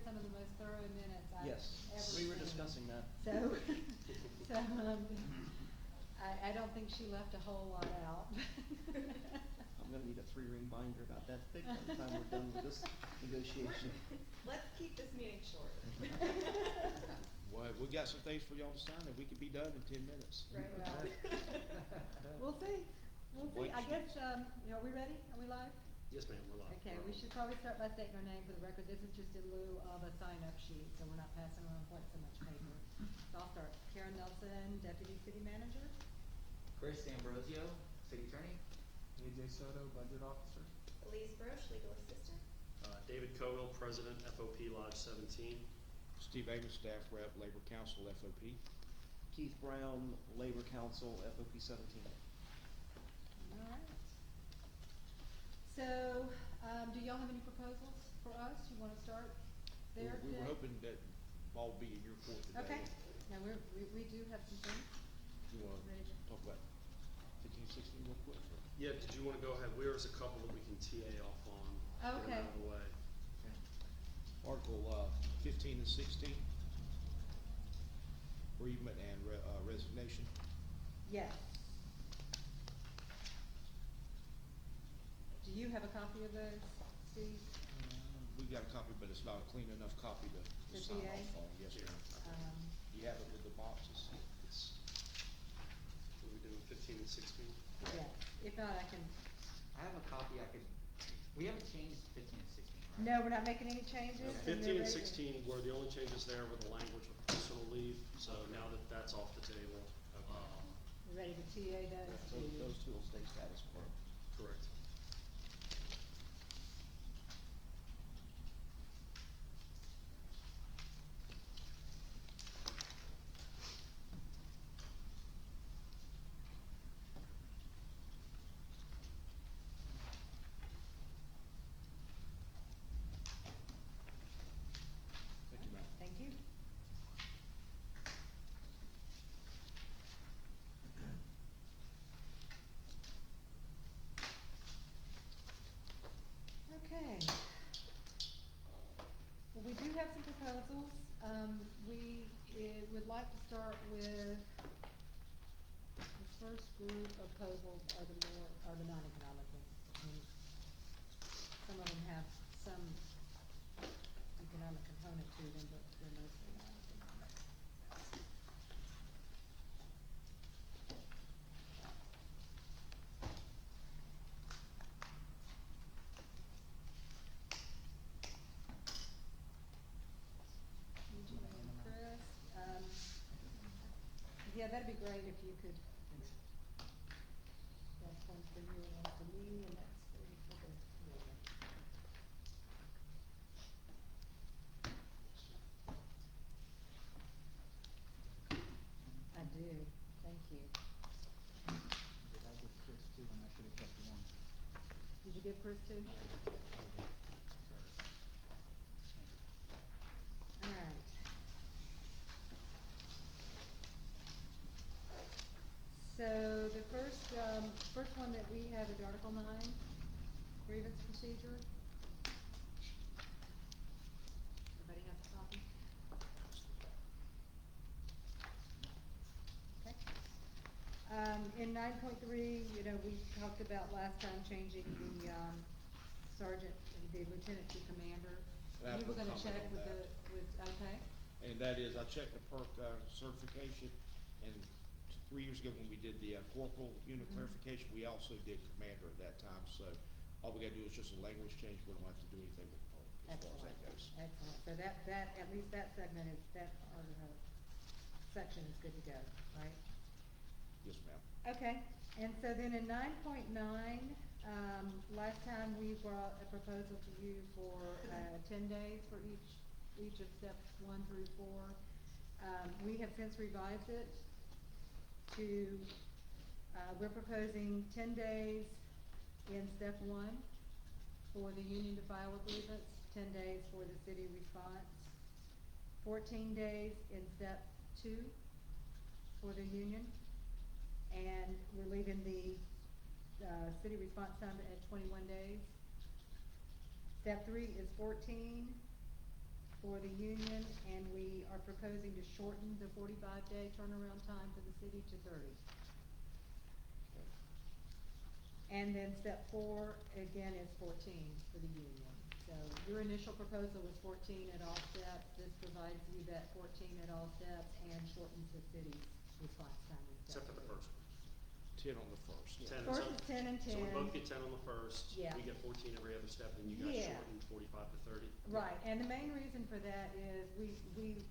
some of the most thorough minutes I've Yes, ever we were seen. discussing that. I don't think she left a whole lot out. I'm gonna need a 3-ring binder about that thick by the time we're done with this negotiation. Let's keep this meeting short. Well, we got some things for y'all to sign, and we could be done in 10 minutes. Right. We'll see, we'll see. I guess, are we ready? Are we live? Yes, ma'am, we're live. Okay, we should probably start by stating our name for the record. This is just in lieu of a sign-up sheet, so we're not passing around quite so much paper. So I'll start. Karen Nelson, Deputy City Manager. Chris Ambrosio, City Attorney. AJ Soto, Budget Officer. Elise Broche, Legal Assistant. David Cogle, President, FOP Lodge 17. Steve Agnes, Staff Rep, Labor Council, FOP. Keith Brown, Labor Council, FOP 17. All right. So, do y'all have any proposals for us? You want to start there? We were Dick? hoping that all would be in your court today. Okay. Now, we do have some things. You want Ready to- to talk about 15, 16 real quick? Yeah, did you want to go ahead? There's a couple that we can TA off on. Oh, Get them okay. out of the way. Article 15 and 16, bereavement and resignation. Yes. Do you have a copy of those, Steve? We got a copy, but it's not a clean enough copy to The sign TA? off on. Yes, ma'am. You have it with the boxes. What are we doing, 15 and 16? Yeah. If not, I can. I have a copy we haven't changed 15 and 16, right? No, we're not making any changes. and 15 they're and ready. 16 were the only changes there were the language of personal leave. So now that that's off the table, We're ready to TA those to. Those two will stay status quo. correct. Thank you, ma'am. Thank you. Okay. Well, we do have some proposals. We would like to start with, the first group of proposals are the non-economic ones. I mean, some of them have some economic component to them, but they're mostly non-economic. Chris, yeah, that'd be great if you could. That's one for you and one for me, and that's for the. I do, thank you. Did I give Chris 2 and I should have kept 1? Did you give Chris two? All right. So the first one that we have is Article 9, grievance procedure. Everybody has a copy? Okay. In 9.3, we talked about last time changing the sergeant, the lieutenant to commander. I have You were no gonna comment check on with, okay? And that is, I checked the PERC certification, and 3 years ago when we did the corporal unit clarification, we also did commander at that time, so all we gotta do is just a language change, we don't have to do anything with PERC as far as that goes. Excellent, so that, at least that segment is, that part of the section is good to go, right? Yes, ma'am. Okay, and so then in 9.9, last time we brought a proposal to you for 10 days for each of steps 1 through 4. We have since revised it to, we're proposing 10 days in step 1 for the union to file a grievance, 10 days for the city response, 14 days in step 2 for the union, and we're leaving the city response time at 21 days. Step 3 is 14, for the union, and we are proposing to shorten the 45-day turnaround time for the city to 30. And then step 4, again, is 14 for the union. So your initial proposal was 14 at all steps. This provides you that 14 at all steps and shortens the city's response time. in step Except for the 3. first one. 10 on the first. 10, First so- is 10 and 10. So we both get 10 on the first. Yeah. We get 14 every other step, and you guys Yeah. shorten 45 to 30. Right, and the main reason for that is we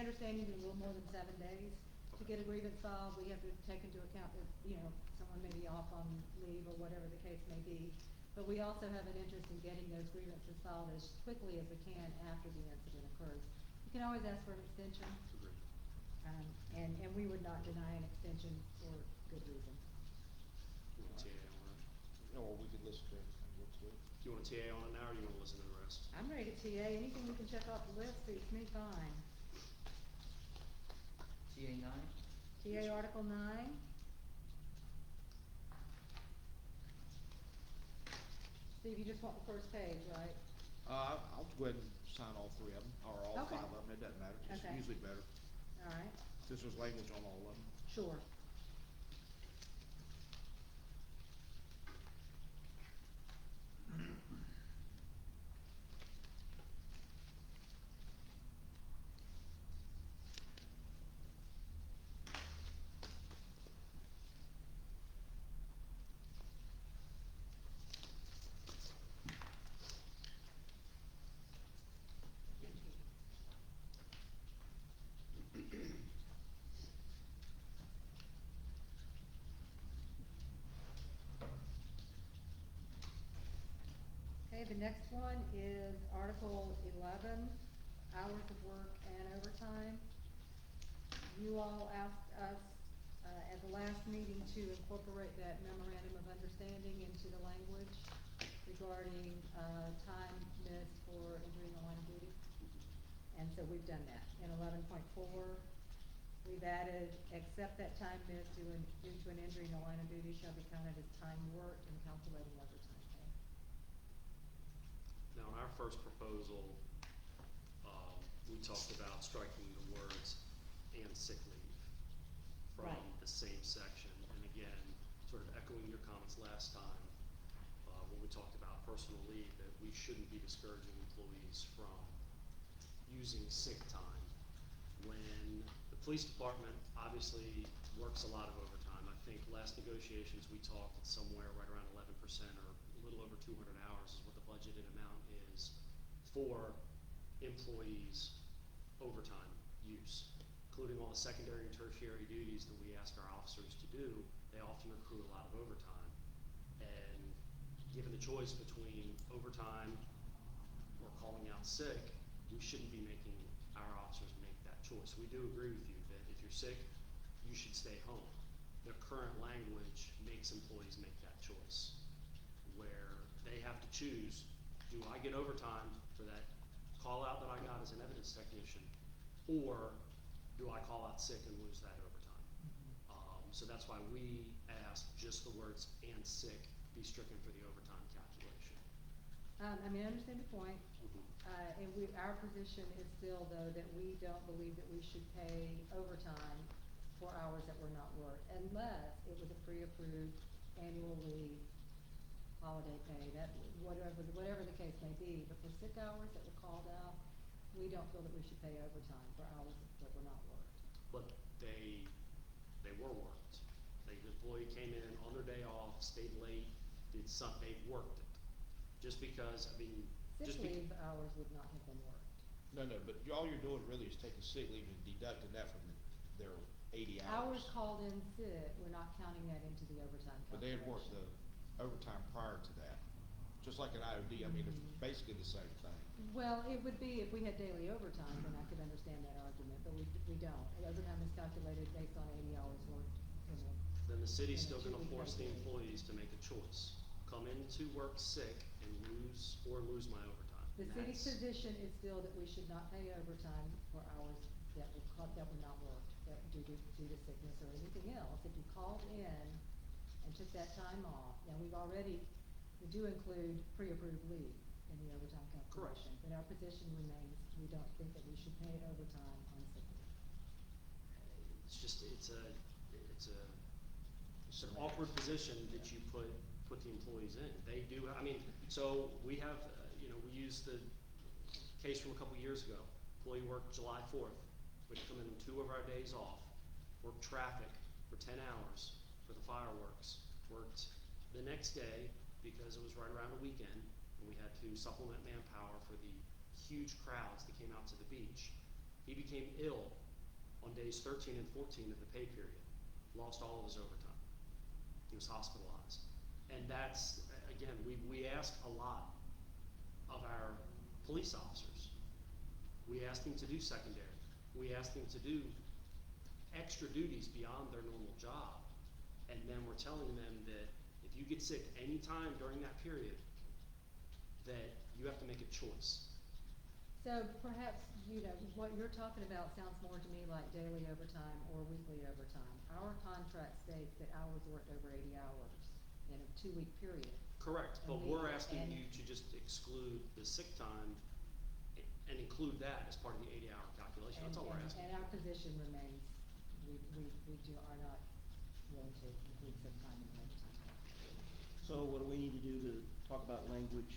understand you need a little more than 7 days to get a grievance filed. We have to take into account that, someone may be off on leave or whatever the case may be. But we also have an interest in getting those grievances filed as quickly as we can after the incident occurs. You can always ask for an extension, Agreed. and we would not deny an extension for good reason. You want a TA on it? Or we could listen to it and go to it. Do you want a TA on it now, or do you want to listen to the rest? I'm ready to TA, anything we can check off the list suits me fine. TA 9? TA Article 9. Steve, you just want the first page, right? I'll go ahead and sign all 3 of them, or all Okay. 5 of them, it doesn't matter, it's Okay. usually better. All right, This was language on all of them. sure. Okay, the next one is Article 11, hours of work and overtime. You all asked us, at the last meeting to incorporate that memorandum of understanding into the language regarding, time missed for injury in the line of duty. And so we've done that. In 11.4, we've added, except that time missed due to an injury in the line of duty shall be counted as time worked in calculating overtime pay. Now, in our first proposal, we talked about striking the words "and sick leave" from Right. the same section. And again, sort of echoing your comments last time, when we talked about personal leave, that we shouldn't be discouraging employees from using sick time. When the police department obviously works a lot of overtime. I think last negotiations, we talked somewhere right around 11% or a little over 200 hours is what the budgeted amount is for employees' overtime use, including all the secondary and tertiary duties that we ask our officers to do. They often accrue a lot of overtime. And given the choice between overtime or calling out sick, we shouldn't be making our officers make that choice. We do agree with you that if you're sick, you should stay home. The current language makes employees make that choice, where they have to choose, do I get overtime for that call out that I got as an evidence technician, or do I call out sick and lose that overtime? So that's why we asked just the words "and sick" be stricken for the overtime calculation. I understand the point. And our position is still, though, that we don't believe that we should pay overtime for hours that were not worked, unless it was a pre-approved annual leave, holiday pay, whatever the case may be. But for sick hours that were called out, we don't feel that we should pay overtime for hours that were not worked. But they were worked. The employee came in on their day off, stayed late, did something, they worked it. Just because, Sick leave hours would not have been worked. No, but all you're doing really is taking sick leave and deducting that from their 80 Hours hours. called in sick, we're not counting that into the overtime But they had worked calculation. the overtime prior to that, just like an IOD, it's basically the same thing. Well, it would be if we had daily overtime, then I could understand that argument, but we don't. Overtime is calculated based on 80 hours worked in a. Then the city's in a still gonna 2-week force the period. employees to make a choice. Come into work sick and lose my overtime. The And city's that's- position is still that we should not pay overtime for hours that were not worked, that due to sickness or anything else. If you called in and took that time off, now we do include pre-approved leave. in the overtime Correct. calculation. But our position remains, we don't think that we should pay overtime on sick leave. It's just, it's an awkward position that you put the employees in. They do, I mean, so we have, we used the case from a couple years ago. Employee worked July 4th, would come in on 2 of our days off, worked traffic for 10 hours for the fireworks, worked the next day because it was right around the weekend, and we had to supplement manpower for the huge crowds that came out to the beach. He became ill on days 13 and 14 of the pay period, lost all of his overtime. He was hospitalized. And that's, again, we ask a lot of our police officers. We ask them to do secondary. We ask them to do extra duties beyond their normal job. And then we're telling them that if you get sick any time during that period, that you have to make a choice. So perhaps, what you're talking about sounds more to me like daily overtime or weekly overtime. Our contract states that hours worked over 80 hours in a 2-week period. Correct, but And we're asking and- you to just exclude the sick time and include that as part of the 80-hour calculation. That's all we're asking. And our position remains, we are not willing to include sick time in the overtime calculation. So what do we need to do to talk about language